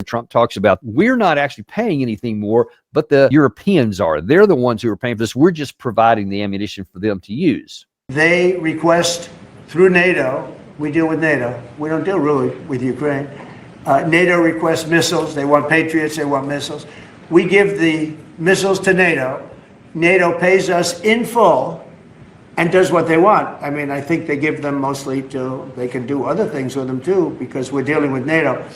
Trump talks about, we're not actually paying anything more, but the Europeans are. They're the ones who are paying for this. We're just providing the ammunition for them to use. They request through NATO. We deal with NATO. We don't deal really with Ukraine. NATO requests missiles. They want Patriots. They want missiles. We give the missiles to NATO. NATO pays us in full and does what they want. I mean, I think they give them mostly to, they can do other things with them too, because we're dealing with NATO.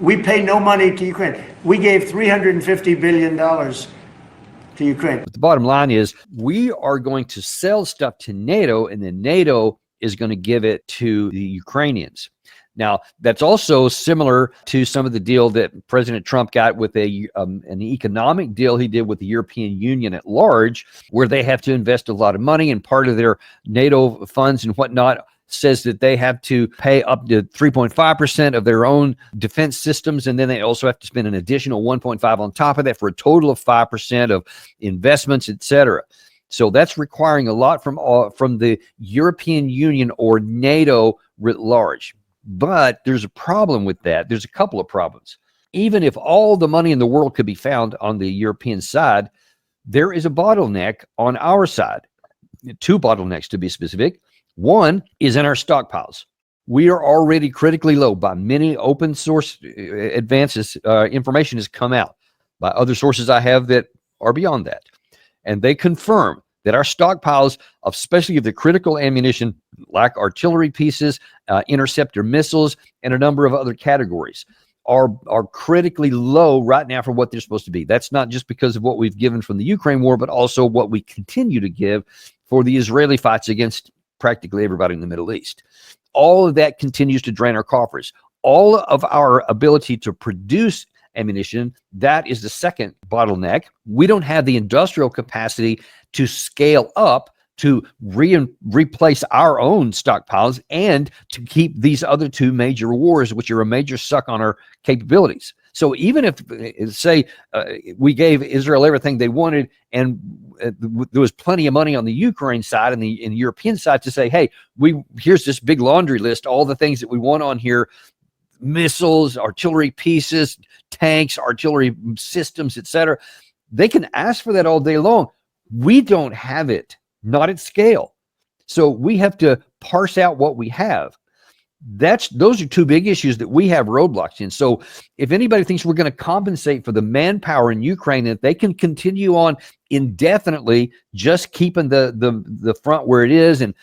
We pay no money to Ukraine. We gave $350 billion to Ukraine. But the bottom line is, we are going to sell stuff to NATO, and then NATO is going to give it to the Ukrainians. Now, that's also similar to some of the deal that President Trump got with an economic deal he did with the European Union at large, where they have to invest a lot of money, and part of their NATO funds and whatnot says that they have to pay up to 3.5% of their own defense systems, and then they also have to spend an additional 1.5 on top of that for a total of 5% of investments, etc. So that's requiring a lot from the European Union or NATO writ large. But there's a problem with that. There's a couple of problems. Even if all the money in the world could be found on the European side, there is a bottleneck on our side. Two bottlenecks, to be specific. One is in our stockpiles. We are already critically low. By many open source advances, information has come out. By other sources I have that are beyond that. And they confirm that our stockpiles, especially of the critical ammunition, like artillery pieces, interceptor missiles, and a number of other categories, are critically low right now for what they're supposed to be. That's not just because of what we've given from the Ukraine war, but also what we continue to give for the Israeli fights against practically everybody in the Middle East. All of that continues to drain our coffers. All of our ability to produce ammunition, that is the second bottleneck. We don't have the industrial capacity to scale up to replace our own stockpiles and to keep these other two major wars, which are a major suck on our capabilities. So even if, say, we gave Israel everything they wanted, and there was plenty of money on the Ukraine side and the European side to say, hey, here's this big laundry list, all the things that we want on here, missiles, artillery pieces, tanks, artillery systems, etc. They can ask for that all day long. We don't have it, not at scale. So we have to parse out what we have. Those are two big issues that we have roadblocks in. So if anybody thinks we're going to compensate for the manpower in Ukraine, that they can continue on indefinitely, just keeping the front where it is, and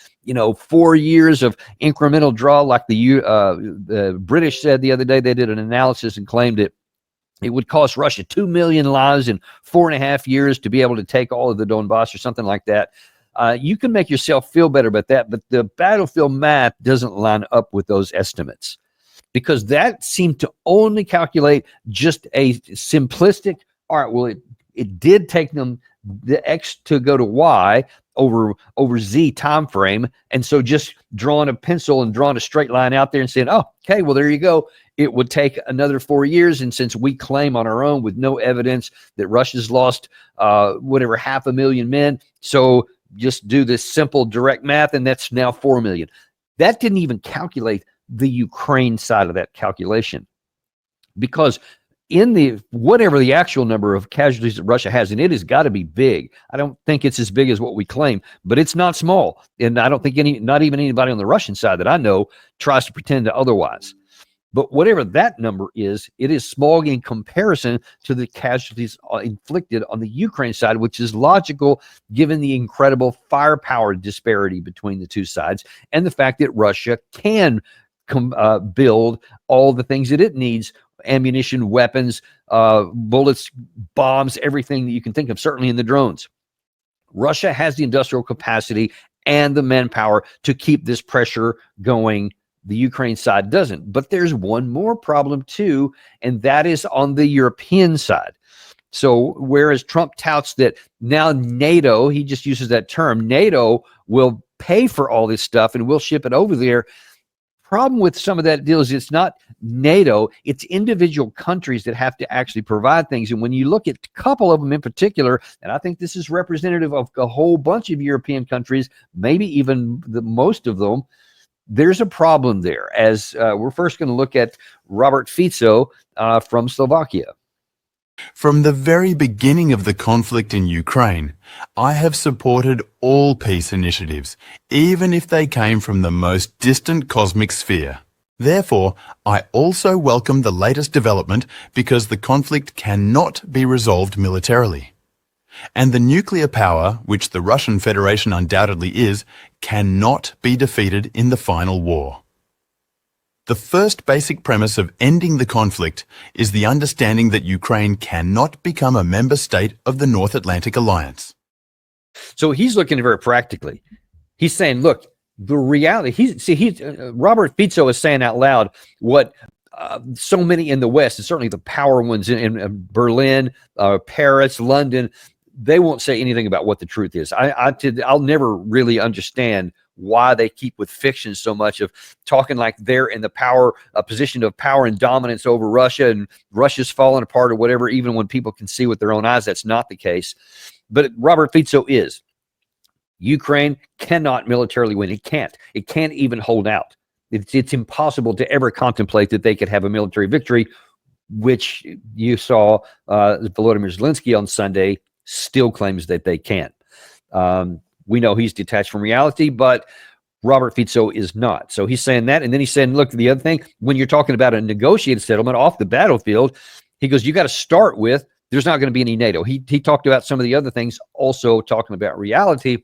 4 years of incremental draw, like the British said the other day. They did an analysis and claimed it would cost Russia 2 million lives in 4.5 years to be able to take all of the Donbas or something like that. You can make yourself feel better about that, but the battlefield math doesn't line up with those estimates, because that seemed to only calculate just a simplistic, all right, well, it did take them the X to go to Y over Z time frame, and so just drawing a pencil and drawing a straight line out there and saying, oh, okay, well, there you go. It would take another 4 years, and since we claim on our own with no evidence that Russia's lost 500,000 men, so just do this simple direct math, and that's now 4 million. That didn't even calculate the Ukraine side of that calculation, because in the whatever the actual number of casualties that Russia has, and it has got to be big. I don't think it's as big as what we claim, but it's not small. And I don't think not even anybody on the Russian side that I know tries to pretend to otherwise. But whatever that number is, it is small in comparison to the casualties inflicted on the Ukraine side, which is logical given the incredible firepower disparity between the two sides and the fact that Russia can build all the things that it needs: ammunition, weapons, bullets, bombs, everything that you can think of, certainly in the drones. Russia has the industrial capacity and the manpower to keep this pressure going. The Ukraine side doesn't. But there's one more problem too, and that is on the European side. So whereas Trump touts that now NATO, he just uses that term, NATO will pay for all this stuff and we'll ship it over there. Problem with some of that deal is it's not NATO, it's individual countries that have to actually provide things. And when you look at a couple of them in particular, and I think this is representative of a whole bunch of European countries, maybe even most of them, there's a problem there. As we're first going to look at Robert Fico from Slovakia. From the very beginning of the conflict in Ukraine, I have supported all peace initiatives, even if they came from the most distant cosmic sphere. Therefore, I also welcome the latest development because the conflict cannot be resolved militarily. And the nuclear power, which the Russian Federation undoubtedly is, cannot be defeated in the final war. The first basic premise of ending the conflict is the understanding that Ukraine cannot become a member state of the North Atlantic Alliance. So he's looking very practically. He's saying, look, the reality, Robert Fico is saying out loud what so many in the West, and certainly the power ones in Berlin, Paris, London, they won't say anything about what the truth is. I'll never really understand why they keep with fiction so much of talking like they're in the power, a position of power and dominance over Russia, and Russia's falling apart or whatever, even when people can see with their own eyes that's not the case. But Robert Fico is. Ukraine cannot militarily win. It can't. It can't even hold out. It's impossible to ever contemplate that they could have a military victory, which you saw Volodymyr Zelensky on Sunday still claims that they can't. We know he's detached from reality, but Robert Fico is not. So he's saying that. And then he's saying, look, the other thing, when you're talking about a negotiated settlement off the battlefield, he goes, you got to start with, there's not going to be any NATO. He talked about some of the other things, also talking about reality,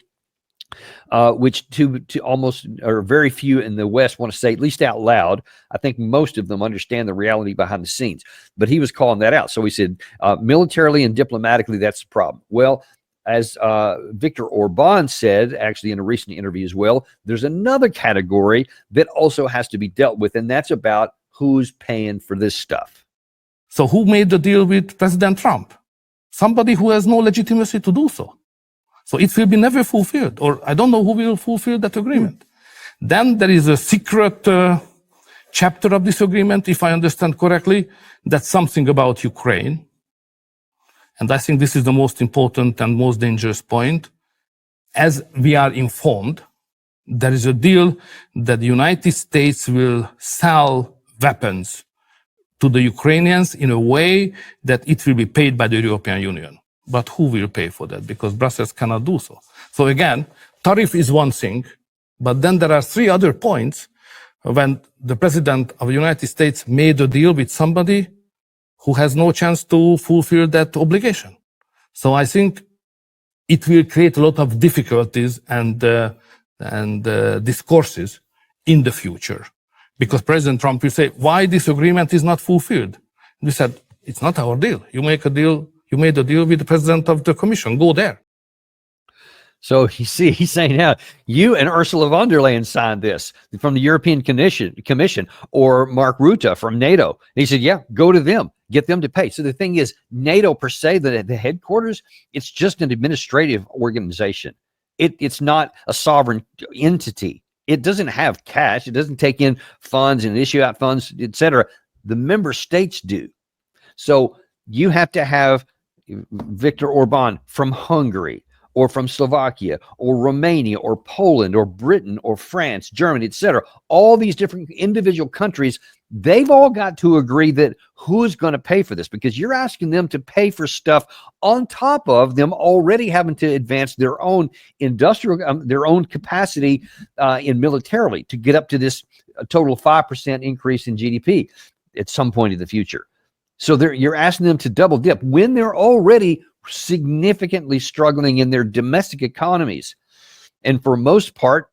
which to almost, or very few in the West want to say, at least out loud. I think most of them understand the reality behind the scenes, but he was calling that out. So he said, militarily and diplomatically, that's the problem. Well, as Viktor Orban said, actually in a recent interview as well, there's another category that also has to be dealt with, and that's about who's paying for this stuff. So who made the deal with President Trump? Somebody who has no legitimacy to do so. So it will be never fulfilled, or I don't know who will fulfill that agreement. Then there is a secret chapter of this agreement, if I understand correctly, that's something about Ukraine. And I think this is the most important and most dangerous point. As we are informed, there is a deal that the United States will sell weapons to the Ukrainians in a way that it will be paid by the European Union. But who will pay for that? Because Brussels cannot do so. So again, tariff is one thing, but then there are three other points when the President of the United States made a deal with somebody who has no chance to fulfill that obligation. So I think it will create a lot of difficulties and discourses in the future. Because President Trump will say, why this agreement is not fulfilled? We said, it's not our deal. You made a deal with the President of the Commission. Go there. So he's saying now, you and Ursula von der Leyen signed this from the European Commission, or Mark Rutte from NATO. And he said, yeah, go to them, get them to pay. So the thing is, NATO per se, the headquarters, it's just an administrative organization. It's not a sovereign entity. It doesn't have cash. It doesn't take in funds and issue out funds, etc. The member states do. So you have to have Viktor Orban from Hungary, or from Slovakia, or Romania, or Poland, or Britain, or France, Germany, etc. All these different individual countries, they've all got to agree that who's going to pay for this, because you're asking them to pay for stuff on top of them already having to advance their own industrial, their own capacity in militarily to get up to this total 5% increase in GDP at some point in the future. So you're asking them to double dip when they're already significantly struggling in their domestic economies. And for most part,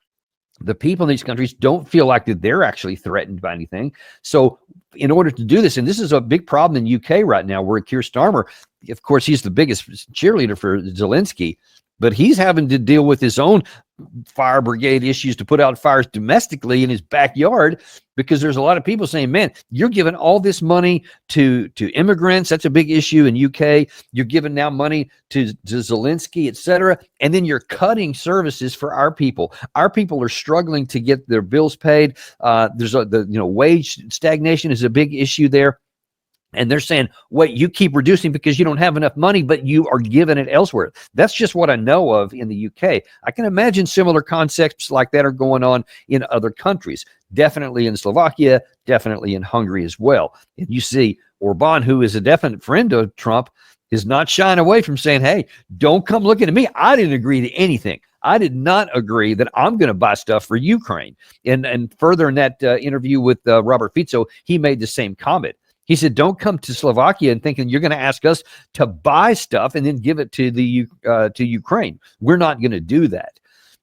the people in these countries don't feel like that they're actually threatened by anything. So in order to do this, and this is a big problem in UK right now, where Keir Starmer, of course, he's the biggest cheerleader for Zelensky, but he's having to deal with his own fire brigade issues to put out fires domestically in his backyard, because there's a lot of people saying, man, you're giving all this money to immigrants. That's a big issue in UK. You're giving now money to Zelensky, etc. And then you're cutting services for our people. Our people are struggling to get their bills paid. There's wage stagnation is a big issue there. And they're saying, wait, you keep reducing because you don't have enough money, but you are giving it elsewhere. That's just what I know of in the UK. I can imagine similar concepts like that are going on in other countries, definitely in Slovakia, definitely in Hungary as well. And you see Orban, who is a definite friend of Trump, is not shying away from saying, hey, don't come looking at me. I didn't agree to anything. I did not agree that I'm going to buy stuff for Ukraine. And further in that interview with Robert Fico, he made the same comment. He said, don't come to Slovakia and thinking you're going to ask us to buy stuff and then give it to to Ukraine. We're not going to do that.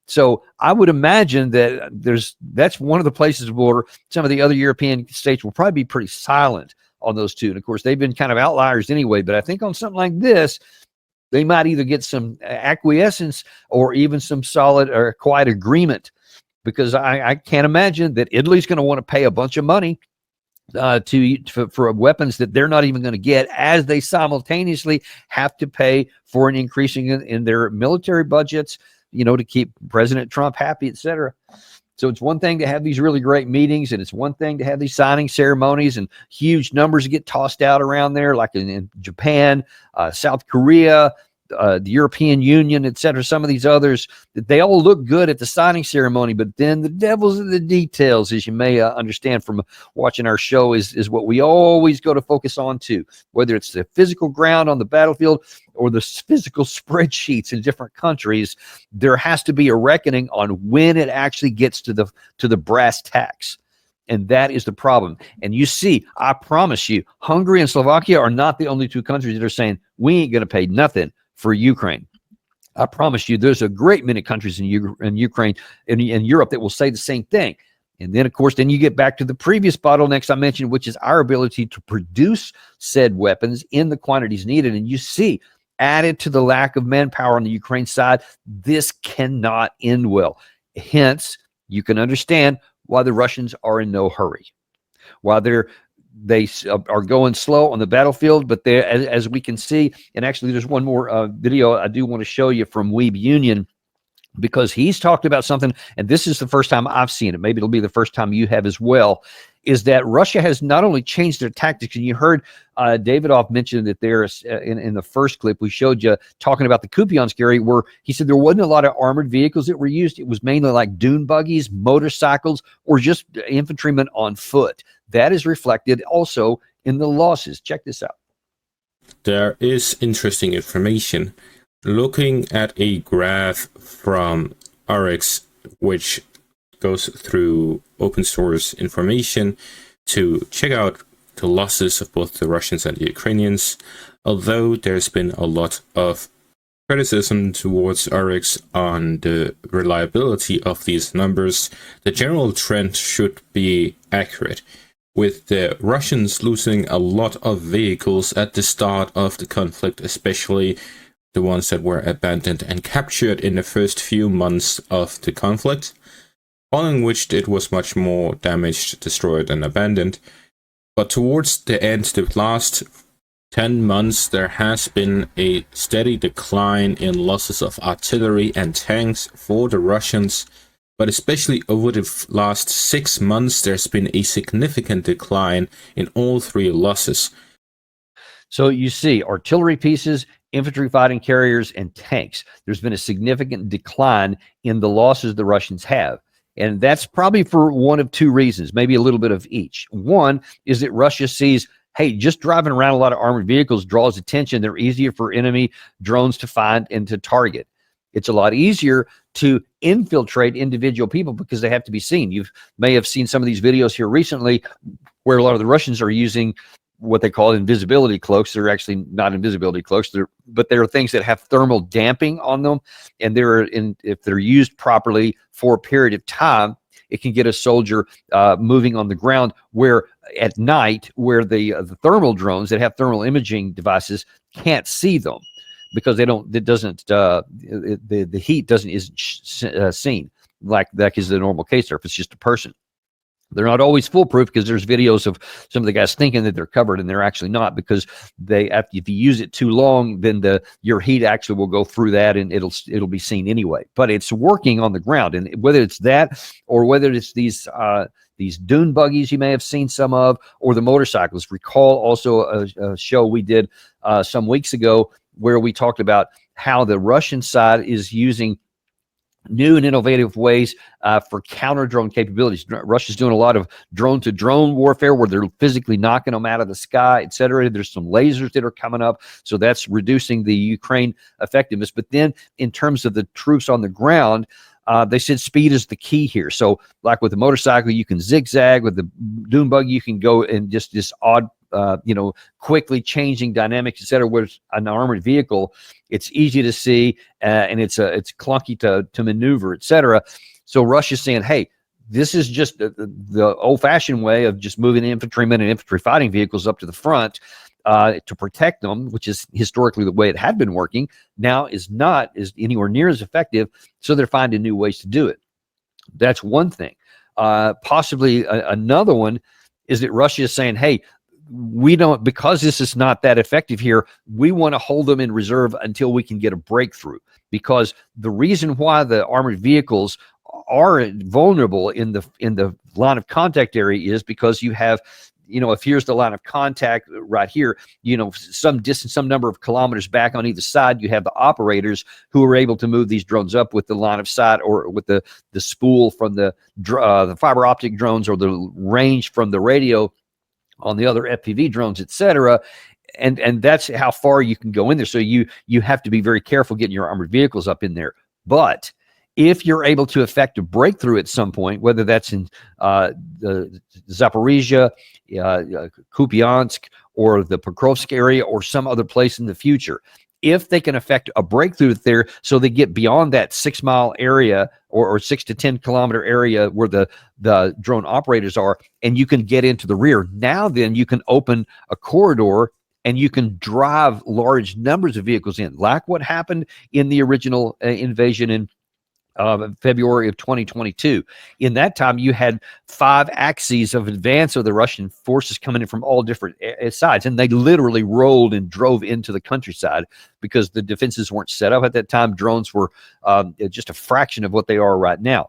So I would imagine that that's one of the places where some of the other European states will probably be pretty silent on those two. And of course, they've been kind of outliers anyway. But I think on something like this, they might either get some acquiescence or even some solid or quiet agreement, because I can't imagine that Italy's going to want to pay a bunch of money for weapons that they're not even going to get, as they simultaneously have to pay for an increasing in their military budgets, to keep President Trump happy, etc. So it's one thing to have these really great meetings, and it's one thing to have these signing ceremonies and huge numbers get tossed out around there, like in Japan, South Korea, the European Union, etc. Some of these others, they all look good at the signing ceremony, but then the devil's in the details, as you may understand from watching our show, is what we always go to focus on too, whether it's the physical ground on the battlefield or the physical spreadsheets in different countries. There has to be a reckoning on when it actually gets to the brass tacks. And that is the problem. And you see, I promise you, Hungary and Slovakia are not the only two countries that are saying, we ain't going to pay nothing for Ukraine. I promise you, there's a great many countries in Ukraine and in Europe that will say the same thing. And then, of course, then you get back to the previous bottlenecks I mentioned, which is our ability to produce said weapons in the quantities needed. And you see, added to the lack of manpower on the Ukraine side, this cannot end well. Hence, you can understand why the Russians are in no hurry. While they are going slow on the battlefield, but they, as we can see, and actually there's one more video I do want to show you from Weeb Union, because he's talked about something, and this is the first time I've seen it, maybe it'll be the first time you have as well, is that Russia has not only changed their tactics, and you heard Davidoff mention that there's in the first clip we showed you talking about the Kupiansk area, where he said there wasn't a lot of armored vehicles that were used. It was mainly like dune buggies, motorcycles, or just infantrymen on foot. That is reflected also in the losses. Check this out. There is interesting information. Looking at a graph from RX, which goes through open source information to check out the losses of both the Russians and the Ukrainians, although there's been a lot of criticism towards RX on the reliability of these numbers, the general trend should be accurate, with the Russians losing a lot of vehicles at the start of the conflict, especially the ones that were abandoned and captured in the first few months of the conflict, following which it was much more damaged, destroyed, and abandoned. But towards the end, the last 10 months, there has been a steady decline in losses of artillery and tanks for the Russians. But especially over the last 6 months, there's been a significant decline in all three losses. So you see artillery pieces, infantry fighting carriers, and tanks. There's been a significant decline in the losses the Russians have. And that's probably for one of two reasons, maybe a little bit of each. One is that Russia sees, hey, just driving around a lot of armored vehicles draws attention. They're easier for enemy drones to find and to target. It's a lot easier to infiltrate individual people because they have to be seen. You may have seen some of these videos here recently where a lot of the Russians are using what they call invisibility cloaks. They're actually not invisibility cloaks, but there are things that have thermal damping on them. And if they're used properly for a period of time, it can get a soldier moving on the ground, where at night, where the thermal drones that have thermal imaging devices can't see them, because the heat isn't seen like that is the normal case there if it's just a person. They're not always foolproof because there's videos of some of the guys thinking that they're covered and they're actually not, because if you use it too long, then your heat actually will go through that and it'll be seen anyway. But it's working on the ground, and whether it's that or whether it's these dune buggies you may have seen some of, or the motorcycles. Recall also a show we did some weeks ago where we talked about how the Russian side is using new and innovative ways for counter-drone capabilities. Russia's doing a lot of drone-to-drone warfare where they're physically knocking them out of the sky, et cetera. There's some lasers that are coming up, so that's reducing the Ukraine effectiveness. But then in terms of the troops on the ground, they said speed is the key here. So like with the motorcycle, you can zigzag. With the dune buggy, you can go in just this odd, quickly changing dynamics, et cetera. With an armored vehicle, it's easy to see, and it's clunky to maneuver, et cetera. So Russia's saying, hey, this is just the old-fashioned way of just moving infantrymen and infantry fighting vehicles up to the front to protect them, which is historically the way it had been working. Now is anywhere near as effective, so they're finding new ways to do it. That's one thing. Possibly another one is that Russia is saying, hey, we don't, because this is not that effective here, we want to hold them in reserve until we can get a breakthrough. Because the reason why the armored vehicles are vulnerable in the line of contact area is because you have, if here's the line of contact right here, some distance, some number of kilometers back on either side, you have the operators who are able to move these drones up with the line of sight or with the spool from the fiber optic drones, or the range from the radio on the other FPV drones, et cetera. And that's how far you can go in there. So you have to be very careful getting your armored vehicles up in there. But if you're able to effect a breakthrough at some point, whether that's in the Zaporizhia, Kupiansk, or the Pokrovsk area, or some other place in the future, if they can effect a breakthrough there, so they get beyond that 6 mile area or 6 to 10 kilometer area where the drone operators are, and you can get into the rear, now then you can open a corridor and you can drive large numbers of vehicles in, like what happened in the original invasion in February of 2022. In that time, you had 5 axes of advance of the Russian forces coming in from all different sides, and they literally rolled and drove into the countryside because the defenses weren't set up at that time. Drones were just a fraction of what they are right now.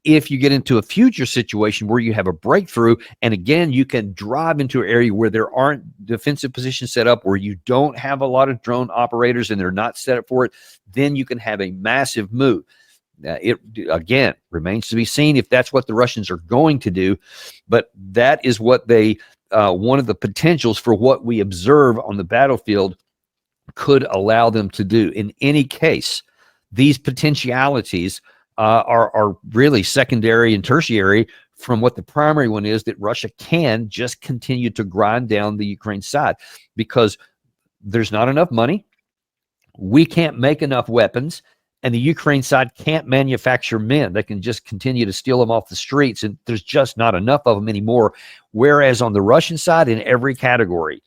If you get into a future situation where you have a breakthrough, and again, you can drive into an area where there aren't defensive positions set up, where you don't have a lot of drone operators and they're not set up for it, then you can have a massive move. It again remains to be seen if that's what the Russians are going to do, but that is what they one of the potentials for what we observe on the battlefield could allow them to do. In any case, these potentialities are really secondary and tertiary from what the primary one is, that Russia can just continue to grind down the Ukraine side because there's not enough money. We can't make enough weapons. And the Ukraine side can't manufacture men. They can just continue to steal them off the streets, and there's just not enough of them anymore. Whereas on the Russian side, in every category,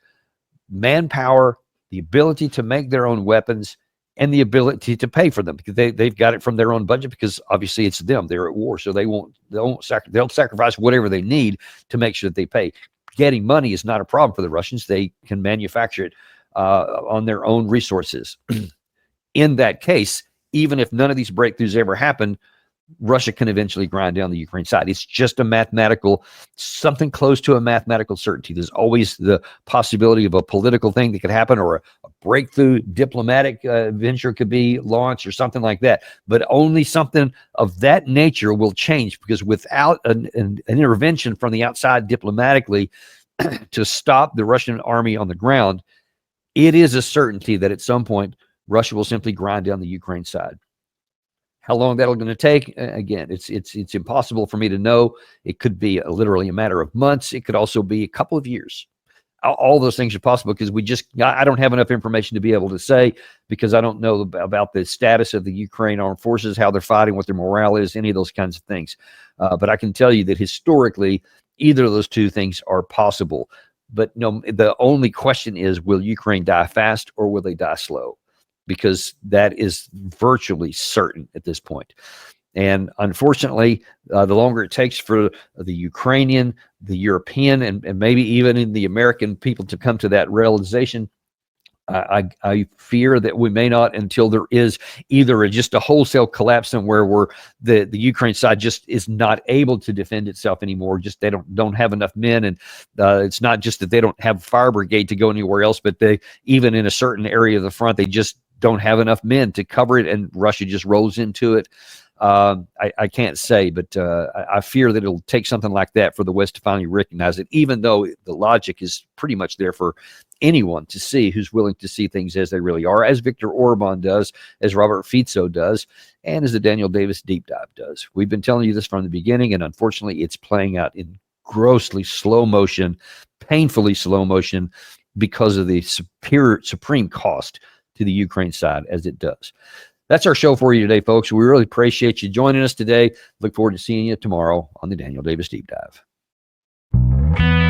manpower, the ability to make their own weapons, and the ability to pay for them, because they've got it from their own budget, because obviously it's them. They're at war, so they'll sacrifice whatever they need to make sure that they pay. Getting money is not a problem for the Russians. They can manufacture it on their own resources. In that case, even if none of these breakthroughs ever happen, Russia can eventually grind down the Ukraine side. It's just something close to a mathematical certainty. There's always the possibility of a political thing that could happen, or a breakthrough diplomatic venture could be launched, or something like that. But only something of that nature will change, because without an intervention from the outside diplomatically to stop the Russian army on the ground, it is a certainty that at some point Russia will simply grind down the Ukraine side. How long that'll going to take, again, it's impossible for me to know. It could be literally a matter of months. It could also be a couple of years. All those things are possible, because I don't have enough information to be able to say, because I don't know about the status of the Ukraine armed forces, how they're fighting, what their morale is, any of those kinds of things. But I can tell you that historically, either of those two things are possible. But no, the only question is, will Ukraine die fast or will they die slow? Because that is virtually certain at this point. And unfortunately, the longer it takes for the Ukrainian, the European, and maybe even in the American people to come to that realization, I fear that we may not until there is either just a wholesale collapse somewhere where the Ukraine side just is not able to defend itself anymore. Just they don't have enough men, and it's not just that they don't have fire brigade to go anywhere else, but they even in a certain area of the front they just don't have enough men to cover it, and Russia just rolls into it. I can't say, but I fear that it'll take something like that for the West to finally recognize it, even though the logic is pretty much there for anyone to see who's willing to see things as they really are, as Viktor Orban does, as Robert Fico does, and as the Daniel Davis Deep Dive does. We've been telling you this from the beginning, and unfortunately it's playing out in grossly slow motion, painfully slow motion, because of the supreme cost to the Ukraine side as it does. That's our show for you today, folks. We really appreciate you joining us today. Look forward to seeing you tomorrow on the Daniel Davis Deep Dive.